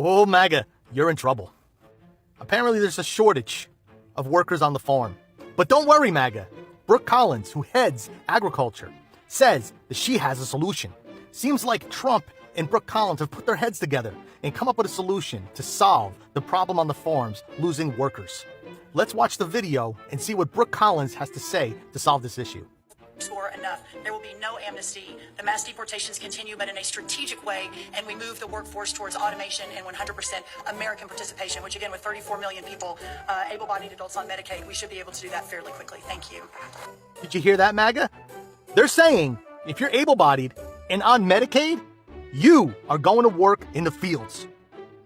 Oh, MAGA, you're in trouble. Apparently there's a shortage of workers on the farm. But don't worry, MAGA. Brooke Collins, who heads agriculture, says that she has a solution. Seems like Trump and Brooke Collins have put their heads together and come up with a solution to solve the problem on the farms losing workers. Let's watch the video and see what Brooke Collins has to say to solve this issue. Or enough. There will be no amnesty. The mass deportations continue, but in a strategic way, and we move the workforce towards automation and 100% American participation, which again, with 34 million people, able-bodied adults on Medicaid, we should be able to do that fairly quickly. Thank you. Did you hear that, MAGA? They're saying if you're able-bodied and on Medicaid, you are going to work in the fields.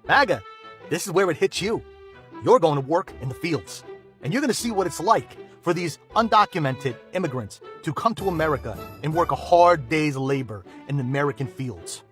MAGA, this is where it hits you. You're going to work in the fields, and you're going to see what it's like for these undocumented immigrants to come to America and work a hard day's labor in the American fields.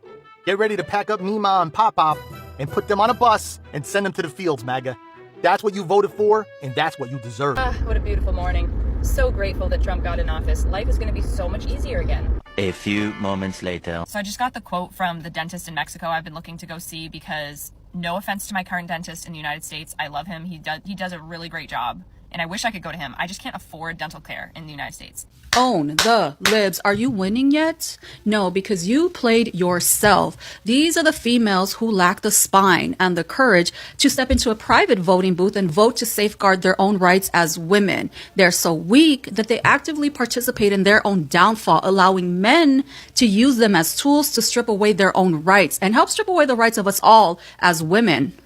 Get ready to pack up Mima and Pop-Pop and put them on a bus and send them to the fields, MAGA. That's what you voted for, and that's what you deserve. What a beautiful morning. So grateful that Trump got in office. Life is going to be so much easier again. A few moments later. So I just got the quote from the dentist in Mexico I've been looking to go see because, no offense to my current dentist in the United States, I love him. He does a really great job. And I wish I could go to him. I just can't afford dental care in the United States. Own the libs. Are you winning yet? No, because you played yourself. These are the females who lack the spine and the courage to step into a private voting booth and vote to safeguard their own rights as women. They're so weak that they actively participate in their own downfall, allowing men to use them as tools to strip away their own rights and help strip away the rights of us all as women.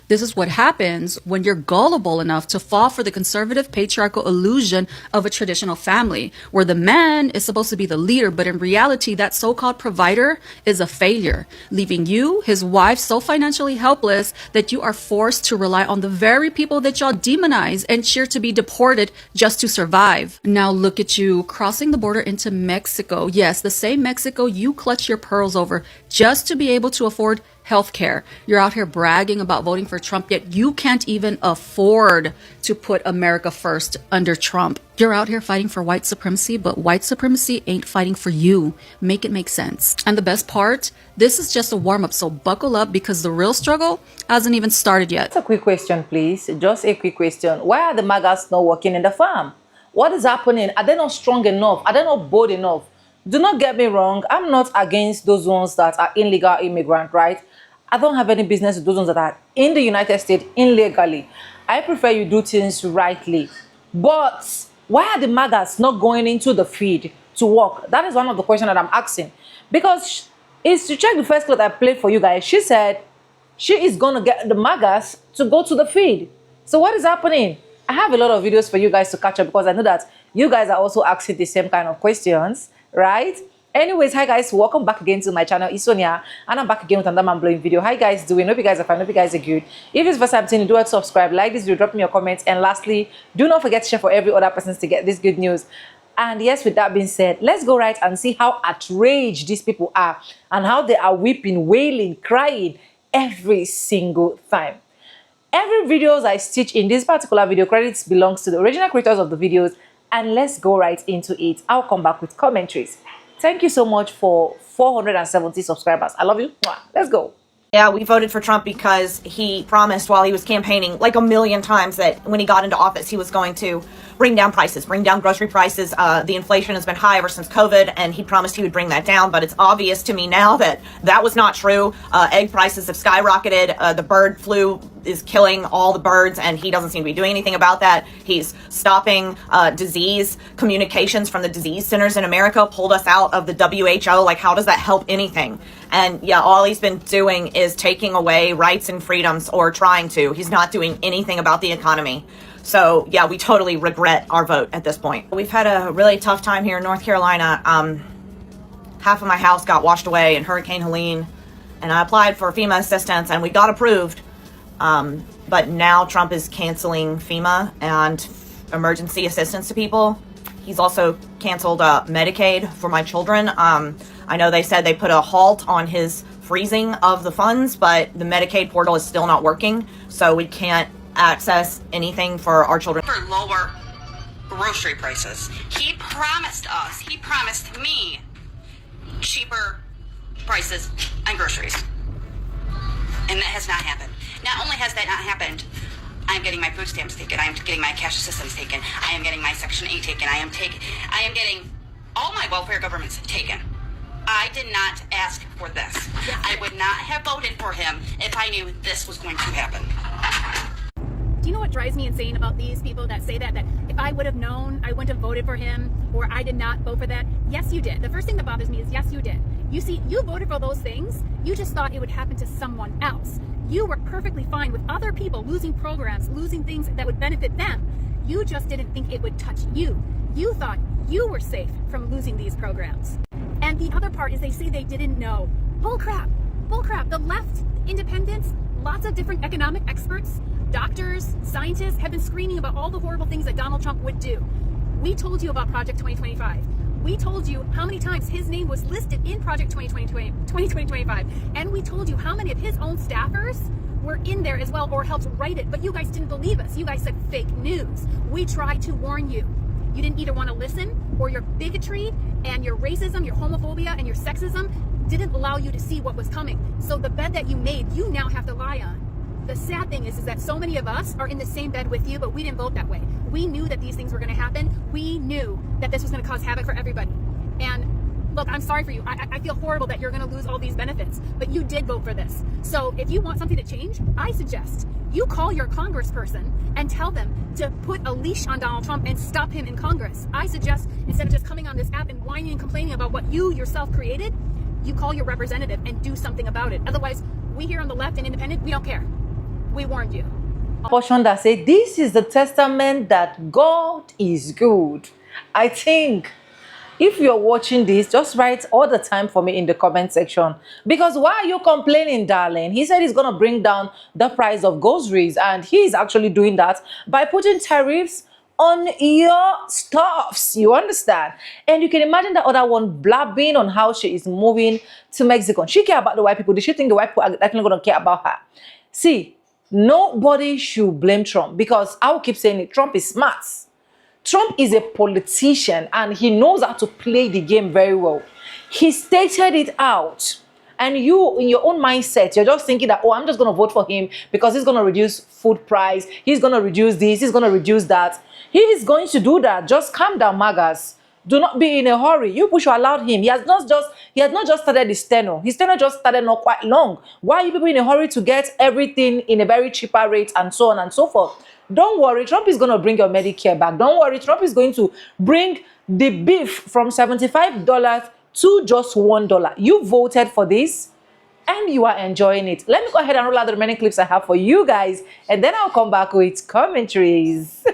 This is what happens when you're gullible enough to fall for the conservative patriarchal illusion of a traditional family, where the man is supposed to be the leader, but in reality, that so-called provider is a failure, leaving you, his wife, so financially helpless that you are forced to rely on the very people that y'all demonize and cheer to be deported just to survive. Now look at you crossing the border into Mexico. Yes, the same Mexico you clutch your pearls over just to be able to afford healthcare. You're out here bragging about voting for Trump, yet you can't even afford to put America first under Trump. You're out here fighting for white supremacy, but white supremacy ain't fighting for you. Make it make sense. And the best part, this is just a warm-up, so buckle up because the real struggle hasn't even started yet. Just a quick question, please. Just a quick question. Why are the MAGAs not working in the farm? What is happening? Are they not strong enough? Are they not bold enough? Do not get me wrong. I'm not against those ones that are illegal immigrant, right? I don't have any business with those ones that are in the United States illegally. I prefer you do things rightly. But why are the MAGAs not going into the field to work? That is one of the questions that I'm asking. Because it's to check the first clip I played for you guys. She said she is going to get the MAGAs to go to the field. So what is happening? I have a lot of videos for you guys to catch up because I know that you guys are also asking the same kind of questions, right? Anyways, hi guys, welcome back again to my channel. It's Sonia, and I'm back again with another mind-blowing video. How you guys doing? Hope you guys are fine. Hope you guys are good. If it's the first time seeing you, do subscribe, like this video, drop me your comments, and lastly, do not forget to share for every other person to get this good news. And yes, with that being said, let's go right and see how outraged these people are and how they are weeping, wailing, crying every single time. Every videos I stitch in this particular video, credits belongs to the original creators of the videos, and let's go right into it. I'll come back with commentaries. Thank you so much for 470 subscribers. I love you. Let's go. Yeah, we voted for Trump because he promised while he was campaigning like a million times that when he got into office, he was going to bring down prices, bring down grocery prices. The inflation has been high ever since COVID, and he promised he would bring that down. But it's obvious to me now that that was not true. Egg prices have skyrocketed. The bird flu is killing all the birds, and he doesn't seem to be doing anything about that. He's stopping disease communications from the disease centers in America, pulled us out of the WHO. Like, how does that help anything? And yeah, all he's been doing is taking away rights and freedoms, or trying to. He's not doing anything about the economy. So yeah, we totally regret our vote at this point. We've had a really tough time here in North Carolina. Half of my house got washed away in Hurricane Helene, and I applied for FEMA assistance and we got approved. But now Trump is canceling FEMA and emergency assistance to people. He's also canceled Medicaid for my children. I know they said they put a halt on his freezing of the funds, but the Medicaid portal is still not working, so we can't access anything for our children. For lower grocery prices. He promised me cheaper prices and groceries. And that has not happened. Not only has that not happened, I am getting my food stamps taken. I am getting my cash assistance taken. I am getting my Section 8 taken. I am getting all my welfare governments taken. I did not ask for this. I would not have voted for him if I knew this was going to happen. Do you know what drives me insane about these people that say that if I would have known, I wouldn't have voted for him, or I did not vote for that? Yes, you did. The first thing that bothers me is yes, you did. You see, you voted for those things. You just thought it would happen to someone else. You were perfectly fine with other people losing programs, losing things that would benefit them. You just didn't think it would touch you. You thought you were safe from losing these programs. And the other part is they say they didn't know. Bull crap. Bull crap. The left, independents, lots of different economic experts, doctors, scientists have been screaming about all the horrible things that Donald Trump would do. We told you about Project 2025. We told you how many times his name was listed in Project 2025. And we told you how many of his own staffers were in there as well or helped write it. But you guys didn't believe us. You guys said fake news. We tried to warn you. You didn't either want to listen, or your bigotry and your racism, your homophobia and your sexism didn't allow you to see what was coming. So the bed that you made, you now have to lie on. The sad thing is that so many of us are in the same bed with you, but we didn't vote that way. We knew that these things were going to happen. We knew that this was going to cause havoc for everybody. And look, I'm sorry for you. I feel horrible that you're going to lose all these benefits, but you did vote for this. So if you want something to change, I suggest you call your congressperson and tell them to put a leash on Donald Trump and stop him in Congress. I suggest instead of just coming on this app and whining and complaining about what you yourself created, you call your representative and do something about it. Otherwise, we here on the left and independent, we don't care. We warned you. Portion that say this is the testament that God is good. I think if you're watching this, just write all the time for me in the comment section. Because why are you complaining, darling? He said he's going to bring down the price of groceries, and he's actually doing that by putting tariffs on your stuffs. You understand? And you can imagine the other one blabbing on how she is moving to Mexico. She care about the white people. Did she think the white people are actually going to care about her? See, nobody should blame Trump, because I will keep saying it. Trump is smart. Trump is a politician and he knows how to play the game very well. He stated it out. And you, in your own mindset, you're just thinking that, oh, I'm just going to vote for him because he's going to reduce food price. He's going to reduce this. He's going to reduce that. He is going to do that. Just calm down, Magas. Do not be in a hurry. You push allowed him. He has not just started his tenure. His tenure just started not quite long. Why are you people in a hurry to get everything in a very cheaper rate and so on and so forth? Don't worry, Trump is going to bring your Medicare back. Don't worry, Trump is going to bring the beef from $75 to just $1. You voted for this and you are enjoying it. Let me go ahead and roll out the remaining clips I have for you guys, and then I'll come back with commentaries.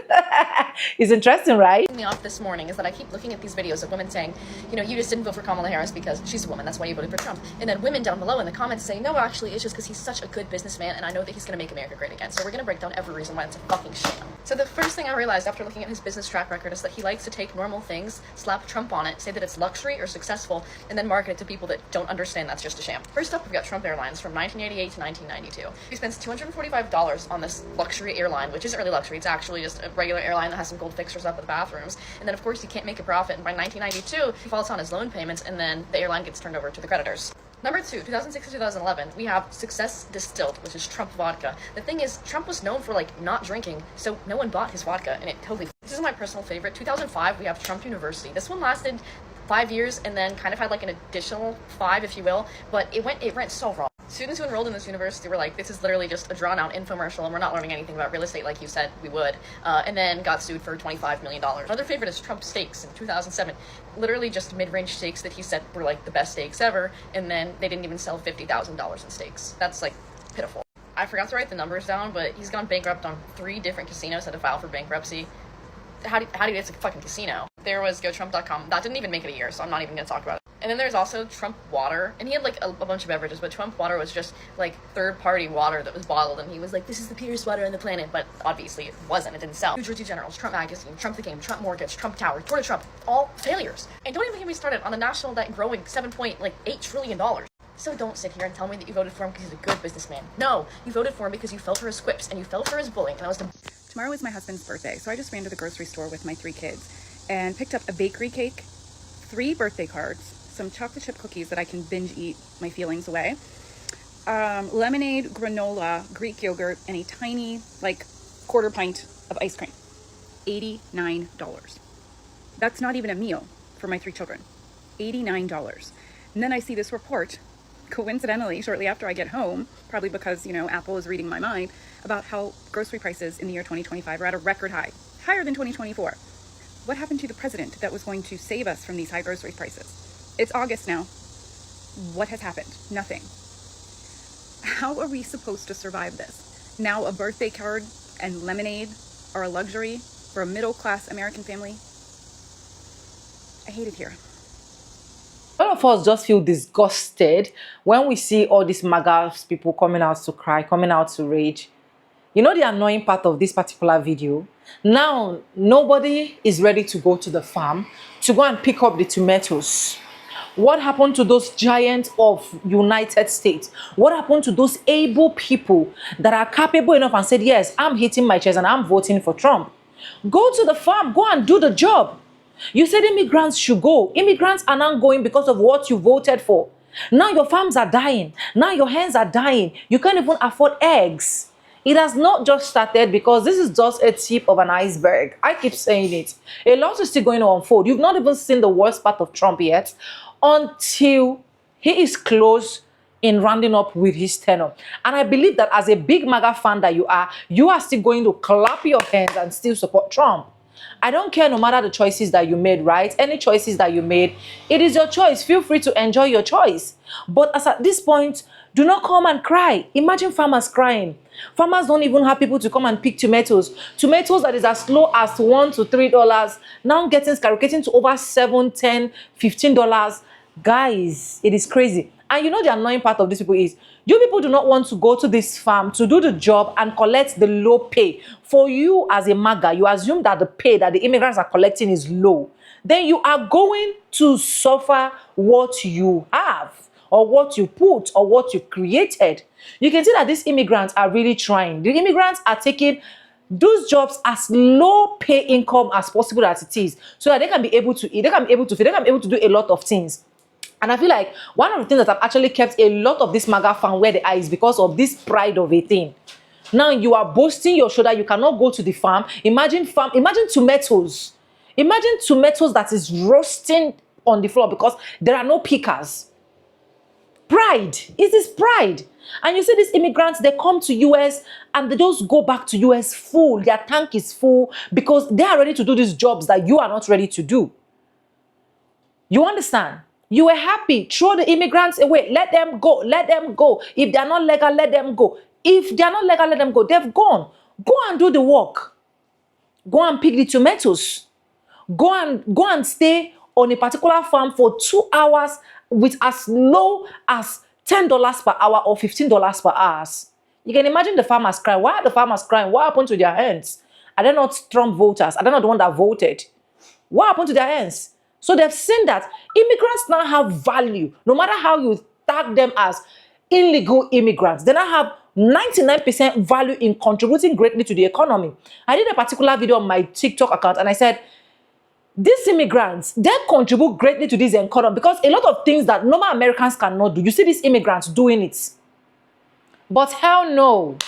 It's interesting, right? Me off this morning is that I keep looking at these videos of women saying, you know, you just didn't vote for Kamala Harris because she's a woman, that's why you voted for Trump. And then women down below in the comments saying, no, actually it's just because he's such a good businessman and I know that he's going to make America great again. So we're going to break down every reason why it's a fucking sham. So the first thing I realized after looking at his business track record is that he likes to take normal things, slap Trump on it, say that it's luxury or successful, and then market it to people that don't understand that's just a sham. First up, we've got Trump Airlines from 1988 to 1992. He spends $245 on this luxury airline, which isn't really luxury, it's actually just a regular airline that has some gold fixtures up at the bathrooms. And then of course he can't make a profit, and by 1992 he falls on his loan payments, and then the airline gets turned over to the creditors. Number 2, 2006 to 2011, we have Success Distilled, which is Trump vodka. The thing is, Trump was known for, like, not drinking, so no one bought his vodka, and it totally... This is my personal favorite. 2005, we have Trump University. This one lasted 5 years, and then kind of had, like, an additional 5, if you will, but it went so wrong. Students who enrolled in this university were like, this is literally just a drawn-out infomercial, and we're not learning anything about real estate like you said we would, and then got sued for $25 million. Another favorite is Trump Steaks in 2007. Literally just mid-range steaks that he said were like the best steaks ever, and then they didn't even sell $50,000 in steaks. That's like pitiful. I forgot to write the numbers down, but he's gone bankrupt on 3 different casinos that have filed for bankruptcy. How do you, it's a fucking casino. There was GoTrump.com. That didn't even make it a year, so I'm not even going to talk about it. And then there's also Trump Water, and he had like a bunch of beverages, but Trump Water was just like third-party water that was bottled, and he was like, this is the purest water on the planet, but obviously it wasn't, it didn't sell. New Jersey Generals, Trump Magazine, Trump the Game, Trump Mortgage, Trump Tower, Tour de Trump, all failures. And don't even get me started on the national debt growing $7.8 trillion. So don't sit here and tell me that you voted for him because he's a good businessman. No, you voted for him because you fell for his quips, and you fell for his bullying, and that was the... Tomorrow is my husband's birthday, so I just ran to the grocery store with my 3 kids and picked up a bakery cake, 3 birthday cards, some chocolate chip cookies that I can binge eat my feelings away, lemonade, granola, Greek yogurt, and a tiny, like, quarter pint of ice cream. $89. That's not even a meal for my 3 children. $89. And then I see this report, coincidentally, shortly after I get home, probably because, Apple is reading my mind, about how grocery prices in the year 2025 are at a record high, higher than 2024. What happened to the president that was going to save us from these high grocery prices? It's August now. What has happened? Nothing. How are we supposed to survive this? Now a birthday card and lemonade are a luxury for a middle-class American family? I hate it here. A lot of us just feel disgusted when we see all these MAGA people coming out to cry, coming out to rage. You know the annoying part of this particular video? Now, nobody is ready to go to the farm to go and pick up the tomatoes. What happened to those giants of United States? What happened to those able people that are capable enough and said, yes, I'm hitting my chest and I'm voting for Trump? Go to the farm, go and do the job. You said immigrants should go. Immigrants are not going because of what you voted for. Now your farms are dying. Now your hens are dying. You can't even afford eggs. It has not just started, because this is just a tip of an iceberg. I keep saying it. A lot is still going to unfold. You've not even seen the worst part of Trump yet until he is close in rounding up with his tenure. And I believe that as a big MAGA fan that you are still going to clap your hands and still support Trump. I don't care, no matter the choices that you made, right? Any choices that you made, it is your choice. Feel free to enjoy your choice. But as at this point, do not come and cry. Imagine farmers crying. Farmers don't even have people to come and pick tomatoes. Tomatoes that is as low as $1 to $3, now skyrocketing to over $7, $10, $15. Guys, it is crazy. And you know the annoying part of these people is, you people do not want to go to this farm to do the job and collect the low pay. For you as a MAGA, you assume that the pay that the immigrants are collecting is low. Then you are going to suffer what you have, or what you put, or what you created. You can see that these immigrants are really trying. The immigrants are taking those jobs as low pay income as possible as it is, so that they can be able to eat, they can be able to feed, they can be able to do a lot of things. And I feel like one of the things that have actually kept a lot of this MAGA fan where they are is because of this pride of a thing. Now you are boasting your shoulder, you cannot go to the farm. Imagine tomatoes. Imagine tomatoes that is roasting on the floor because there are no pickers. Pride. It is pride. And you see these immigrants, they come to US and they just go back to US full. Their tank is full because they are ready to do these jobs that you are not ready to do. You understand? You were happy. Throw the immigrants away. Let them go. Let them go. If they are not legal, let them go. If they are not legal, let them go. They've gone. Go and do the work. Go and pick the tomatoes. Go and stay on a particular farm for 2 hours with as low as $10 per hour or $15 per hour. You can imagine the farmers crying. Why are the farmers crying? What happened to their hands? Are they not Trump voters? Are they not the one that voted? What happened to their hands? So they've seen that immigrants now have value. No matter how you tag them as illegal immigrants, they now have 99% value in contributing greatly to the economy. I did a particular video on my TikTok account and I said, these immigrants, they contribute greatly to this economy because a lot of things that normal Americans cannot do, you see these immigrants doing it. But hell no.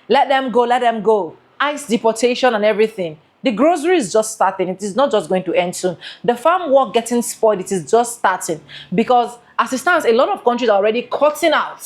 Let them go, let them go. ICE deportation and everything. The grocery is just starting. It is not just going to end soon. The farm work getting spoiled, it is just starting. Because as it stands, a lot of countries are already cutting out.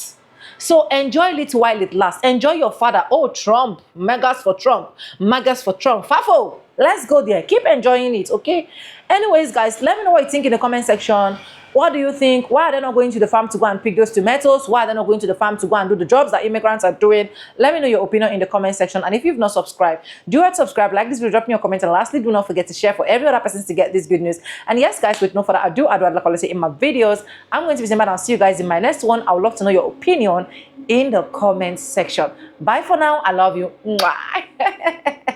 So enjoy it while it lasts. Enjoy your father. Oh, Trump. Megas for Trump. Megas for Trump. Fafo. Let's go there. Keep enjoying it, okay? Anyways, guys, let me know what you think in the comment section. What do you think? Why are they not going to the farm to go and pick those tomatoes? Why are they not going to the farm to go and do the jobs that immigrants are doing? Let me know your opinion in the comment section. And if you've not subscribed, do subscribe, like this video, drop me your comment, and lastly, do not forget to share for every other person to get this good news. And yes, guys, with no further ado, I'd rather quality in my videos. I'm going to be Zimba and I'll see you guys in my next one. I would love to know your opinion in the comment section. Bye for now. I love you. Mwah.